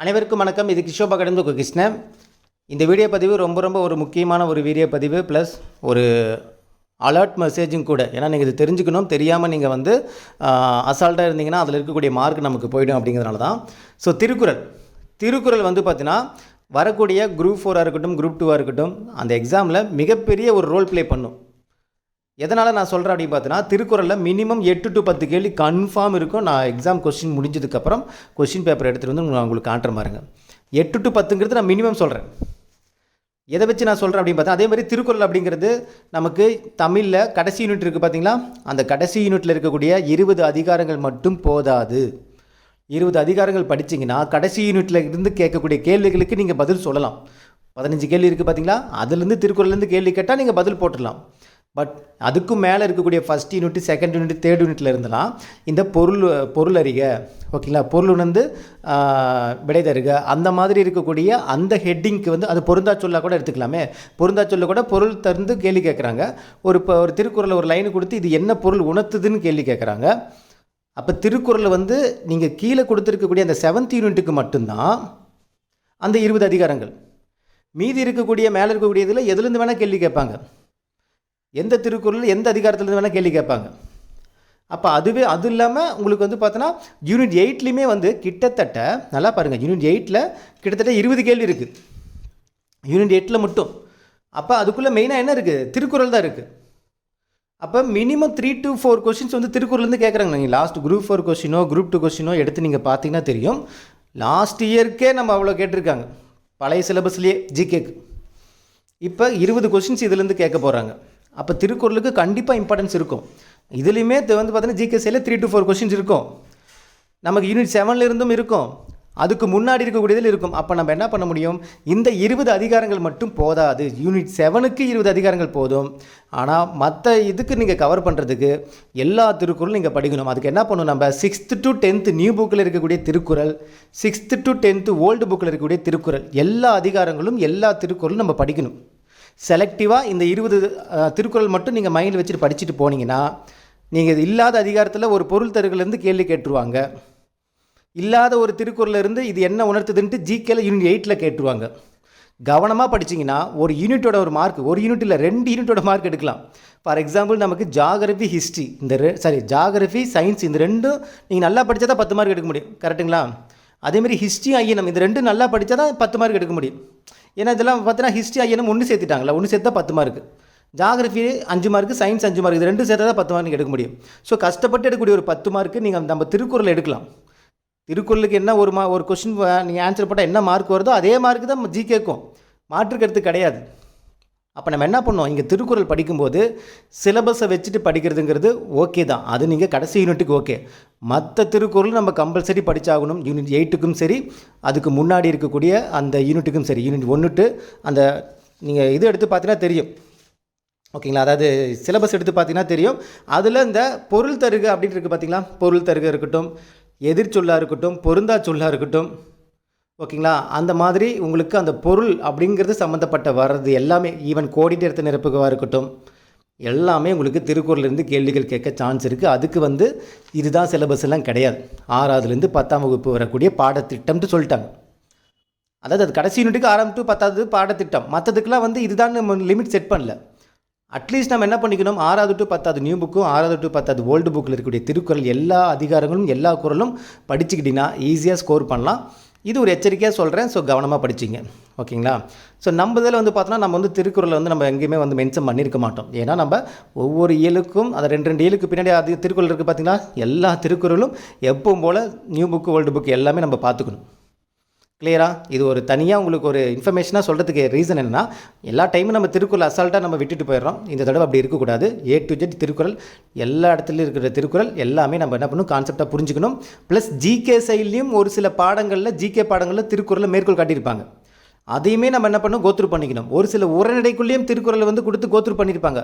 அனைவருக்கும் வணக்கம். இது கிஷோபா கடந்து கிருஷ்ணன். இந்த வீடியோ பதிவு ரொம்ப ஒரு முக்கியமான ஒரு வீடியோ பதிவு ப்ளஸ் ஒரு அலர்ட் மெசேஜும் கூட. ஏன்னா நீங்கள் இது தெரிஞ்சுக்கணும். தெரியாமல் நீங்கள் அசால்ட்டாக இருந்தீங்கன்னா அதில் இருக்கக்கூடிய மார்க் நமக்கு போய்டும் அப்படிங்கிறதுனால தான். ஸோ திருக்குறள் பார்த்தீங்கன்னா வரக்கூடிய குரூப் 4 இருக்கட்டும், குரூப் 2 இருக்கட்டும், அந்த எக்ஸாமில் மிகப்பெரிய ஒரு ரோல் ப்ளே பண்ணும். எதனால் நான் சொல்கிறேன் அப்படின்னு பார்த்தீங்கன்னா, திருக்குறளில் மினிமம் 8 to 10 கேள்வி கன்ஃபார்ம் இருக்கும். நான் எக்ஸாம் கொஸ்டின் முடிஞ்சதுக்கப்புறம் கொஸ்டின் பேப்பர் எடுத்துகிட்டு நான் உங்களுக்கு காட்டுறேன் பாருங்கள். 8 to 10ங்கிறது நான் மினிமம் சொல்கிறேன். எதை வச்சு நான் சொல்கிறேன் அப்படின்னு பார்த்தா, அதே மாதிரி திருக்குறள் அப்படிங்கிறது நமக்கு தமிழில் கடைசி யூனிட் இருக்குது பார்த்தீங்களா, அந்த கடைசி யூனிட்டில் இருக்கக்கூடிய 20 அதிகாரங்கள் மட்டும் போதாது. 20 அதிகாரங்கள் படிச்சிங்கன்னா கடைசி யூனிட்டில் இருந்து கேட்கக்கூடிய கேள்விகளுக்கு நீங்கள் பதில் சொல்லலாம். 15 கேள்வி இருக்குது பார்த்தீங்களா, அதுலேருந்து திருக்குறள்லேருந்து கேள்வி கேட்டால் நீங்கள் பதில் போட்டுடலாம். பட் அதுக்கும் மேலே இருக்கக்கூடிய first unit, second unit, third யூனிட்டில் இருந்தெல்லாம் இந்த பொருள் அறிக, ஓகேங்களா, பொருள் உணர்ந்து விடை தருக, அந்த மாதிரி இருக்கக்கூடிய அந்த ஹெட்டிங்க்கு அது பொருந்தா சொல்லாக கூட எடுத்துக்கலாமே. பொருந்தா சொல்ல கூட பொருள் தந்து கேள்வி கேட்குறாங்க. ஒரு திருக்குறளை ஒரு லைனு கொடுத்து இது என்ன பொருள் உணர்த்துதுன்னு கேள்வி கேட்குறாங்க. அப்போ திருக்குறளை நீங்கள் கீழே கொடுத்துருக்கக்கூடிய அந்த 7th யூனிட்டுக்கு மட்டும்தான் அந்த 20 அதிகாரங்கள். மீதி இருக்கக்கூடிய மேலே இருக்கக்கூடிய இதில் எதுலேருந்து வேணால் கேள்வி கேட்பாங்க. எந்த திருக்குறள் எந்த அதிகாரத்துலேருந்து வேணால் கேள்வி கேட்பாங்க. அப்போ அது இல்லாமல் உங்களுக்கு பார்த்தோன்னா யூனிட் 8லேயுமே கிட்டத்தட்ட நல்லா பாருங்கள், யூனிட் 8ல் கிட்டத்தட்ட 20 கேள்வி இருக்குது. யூனிட் 8ல் மட்டும். அப்போ அதுக்குள்ளே மெயினாக என்ன இருக்குது? திருக்குறள் தான் இருக்குது. அப்போ மினிமம் 3 to 4 கொஷின்ஸ் திருக்குறள்லேருந்து கேட்குறாங்க. நீங்கள் லாஸ்ட் குரூப் 4 கொஷினோ குரூப் 2 கொஷினோ எடுத்து நீங்கள் பார்த்தீங்கன்னா தெரியும். லாஸ்ட் இயர்க்கே நம்ம அவ்வளோ கேட்டிருக்காங்க பழைய சிலபஸ்லேயே ஜிகேக்கு. இப்போ 20 கொஷின்ஸ் இதுலேருந்து கேட்க போகிறாங்க. அப்போ திருக்குறளுக்கு கண்டிப்பாக இம்பார்ட்டன்ஸ் இருக்கும். இதுலேயுமே பார்த்தீங்கன்னா ஜிகேசியில் 3 to 4 கொஷின்ஸ் இருக்கும். நமக்கு யூனிட் 7ல் இருந்தும் இருக்கும், அதுக்கு முன்னாடி இருக்கக்கூடியதில் இருக்கும். அப்போ நம்ம என்ன பண்ண முடியும்? இந்த 20 அதிகாரங்கள் மட்டும் போதாது. யூனிட் 7க்கு 20 அதிகாரங்கள் போதும். ஆனால் மற்ற இதுக்கு நீங்கள் கவர் பண்ணுறதுக்கு எல்லா திருக்குறளும் நீங்கள் படிக்கணும். அதுக்கு என்ன பண்ணணும்? நம்ம 6th to 10th நியூ புக்கில் இருக்கக்கூடிய Thirukkural, 6th to 10th old புக்கில் இருக்கக்கூடிய திருக்குறள், எல்லா அதிகாரங்களும் எல்லா திருக்குறளும் நம்ம படிக்கணும். செலக்டிவாக இந்த 20 திருக்குறள் மட்டும் நீங்கள் மைண்டில் வச்சுட்டு படிச்சுட்டு போனீங்கன்னா, நீங்கள் இல்லாத அதிகாரத்தில் ஒரு பொருள் தருகலேருந்து கேள்வி கேட்டுருவாங்க. இல்லாத ஒரு திருக்குறளிலிருந்து இது என்ன உணர்த்துதுன்ட்டு ஜிகேல யூனிட் 8ல் கேட்டுருவாங்க. கவனமாக படிச்சிங்கன்னா ஒரு யூனிட்டோட ஒரு மார்க், ஒரு யூனிட் இல்லை 2 யூனிட்டோட மார்க் எடுக்கலாம். ஃபார் எக்ஸாம்பிள் நமக்கு ஜாகிரஃபி, ஹிஸ்ட்ரி, ஜாகிரஃபி, சயின்ஸ், இந்த ரெண்டும் நீங்கள் நல்லா படித்தா தான் 10 மார்க் எடுக்க முடியும். கரெக்டுங்களா? அதேமாதிரி ஹிஸ்ட்ரி, ஐஎன்எம், இந்த ரெண்டும் நல்லா படித்தா தான் 10 மார்க் எடுக்க முடியும். ஏன்னா இதெல்லாம் பார்த்தீங்கன்னா ஹிஸ்ட்ரி, ஐஎன்எம் ஒன்று சேர்த்துட்டாங்களா, ஒன்று சேர்த்தா 10 mark. Geography 5 mark, science 5 mark, இது ரெண்டும் சேர்த்தா தான் 10 மார்க் எடுக்க முடியும். ஸோ கஷ்டப்பட்டு எடுக்கக்கூடிய ஒரு 10 மார்க்கு நீங்கள் நம்ம திருக்குறள் எடுக்கலாம். திருக்குறளுக்கு என்ன ஒரு கொஸ்டின் நீங்கள் ஆன்சர் போட்டால் என்ன மார்க் வருதோ அதே மார்க்கு தான் ஜிகேக்கும், மாற்றுக்கிறது கிடையாது. அப்போ நம்ம என்ன பண்ணோம்? இங்கே திருக்குறள் படிக்கும்போது சிலபஸை வச்சுட்டு படிக்கிறதுங்கிறது ஓகே தான், அது நீங்கள் கடைசி யூனிட்டுக்கு ஓகே. மற்ற திருக்குறள் நம்ம கம்பல்சரி படித்தாகணும். யூனிட் 8க்கும் சரி, அதுக்கு முன்னாடி இருக்கக்கூடிய அந்த யூனிட்டுக்கும் சரி. யூனிட் 1 அந்த நீங்கள் இது எடுத்து பார்த்தீங்கன்னா தெரியும், ஓகேங்களா, அதாவது சிலபஸ் எடுத்து பார்த்தீங்கன்னா தெரியும். அதில் இந்த பொருள் தருக அப்படின்னு இருக்குது பார்த்தீங்களா, பொருள் தருக இருக்கட்டும், எதிர்ச்சொல்லாக இருக்கட்டும், பொருந்தா சொல்லாக இருக்கட்டும், ஓகேங்களா, அந்த மாதிரி உங்களுக்கு அந்த பொருள் அப்படிங்கிறது சம்மந்தப்பட்ட வர்றது எல்லாமே, ஈவன் கோடிட்டு எடுத்த நிரப்புகவாக இருக்கட்டும், எல்லாமே உங்களுக்கு திருக்குறள்லேருந்து கேள்விகள் கேட்க சான்ஸ் இருக்குது. அதுக்கு இதுதான் சிலபஸ் எல்லாம் கிடையாது. 6வதுலேருந்து 10ஆம் வகுப்பு வரக்கூடிய பாடத்திட்டம்னு சொல்லிட்டாங்க. அதாவது அது கடைசி யூனிட்டுக்கு 6 to 10வது பாடத்திட்டம். மற்றதுக்கெலாம் இதுதான் நம்ம லிமிட் செட் பண்ணல. அட்லீஸ்ட் நம்ம என்ன பண்ணிக்கணும்? 6வது to 10வது நியூ புக்கும் 6வது to 10வது ஓல்டு புக்கில் இருக்கக்கூடிய திருக்குறள் எல்லா அதிகாரங்களும் எல்லா குறளும் படிச்சுக்கிட்டிங்கன்னா ஈஸியாக ஸ்கோர் பண்ணலாம். இது ஒரு எச்சரிக்கையாக சொல்கிறேன். ஸோ கவனமாக படிச்சிங்க, ஓகேங்களா. ஸோ நம்ம இதில் பார்த்தோன்னா நம்ம திருக்குறளை நம்ம எங்கேயுமே மென்ஷன் பண்ணியிருக்க மாட்டோம். ஏன்னா நம்ம ஒவ்வொரு இயலுக்கும் அதை 2 இயலுக்கு பின்னாடி அது திருக்குறள் இருக்குது பார்த்தீங்கன்னா, எல்லா திருக்குறளும் எப்பவும் போல் நியூ புக்கு ஓல்டு புக்கு எல்லாமே நம்ம பார்த்துக்கணும். கிளியராக? இது ஒரு தனியாக உங்களுக்கு ஒரு இன்ஃபர்மேஷனாக சொல்கிறதுக்கு ரீசன் என்னென்னா, எல்லா டைமும் நம்ம திருக்குறள் அசால்ட்டாக நம்ம விட்டுட்டு போயிடுறோம். இந்த தடவை அப்படி இருக்கக்கூடாது. A to Z திருக்குறள், எல்லா இடத்துலையும் இருக்கிற திருக்குறள் எல்லாமே நம்ம என்ன பண்ணணும்? கான்செப்டாக புரிஞ்சுக்கணும். ப்ளஸ் ஜிகே சைட்லேயும் ஒரு சில பாடங்களில், ஜிகே பாடங்களில் திருக்குறளை மேற்கோள் காட்டியிருப்பாங்க. அதையுமே நம்ம என்ன பண்ணணும்? கோத்ரூ பண்ணிக்கணும். ஒரு சில உரைநடைக்குள்ளேயும் திருக்குறளை கொடுத்து கோத்ரூ பண்ணியிருப்பாங்க.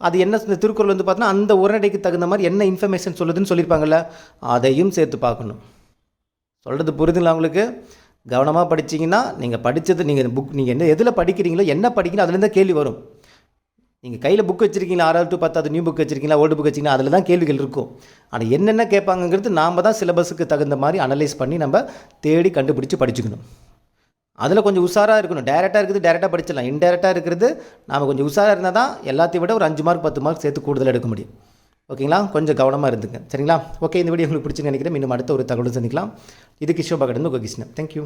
அது என்ன, இந்த திருக்குறள் பார்த்தோன்னா அந்த உரைநடைக்கு தகுந்த மாதிரி என்ன இன்ஃபர்மேஷன் சொல்லுதுன்னு சொல்லியிருப்பாங்கள்ல, அதையும் சேர்த்து பார்க்கணும். சொல்கிறது புரியுதுங்களா உங்களுக்கு? கவனமாக படிச்சிங்கன்னா நீங்கள் படித்தது, நீங்கள் என்ன எதில் படிக்கிறீங்களோ, என்ன படிக்கணும், அதுலேருந்து கேள்வி வரும். நீங்கள் கையில் புக் வச்சுருக்கீங்களா, 6வது to 10வது நியூ புக் வச்சுருக்கீங்களா, ஓல்டு புக் வச்சுருக்கீங்களா, அதில் தான் கேள்விகள் இருக்கும். ஆனால் என்னென்ன கேட்பாங்கங்கிறது நாம் தான் சிலபஸுக்கு தகுந்த மாதிரி அனலைஸ் பண்ணி நம்ம தேடி கண்டுபிடிச்சி படிச்சுக்கணும். அதில் கொஞ்சம் உஷாராக இருக்கணும். டைரெக்டாக இருக்குது டைரெக்டாக படிச்சிடலாம். இன்டைரக்டாக இருக்கிறது நாம் கொஞ்சம் உஷாராக இருந்தால் தான் எல்லாத்தையும் விட ஒரு 5 மார்க் 10 மார்க் சேர்த்து கூடுதல் எடுக்க முடியும். ஓகேங்களா? கொஞ்சம் கவனமாக இருந்துங்க. சரிங்களா? ஓகே, இந்த வீடியோ உங்களுக்கு பிடிச்சுன்னு நினைக்கிறேன். இன்னும் அடுத்த ஒரு தகவல் சந்திக்கலாம். இது கிஷோப் அகாடமி உங்கள் கிருஷ்ணன். தேங்க்யூ.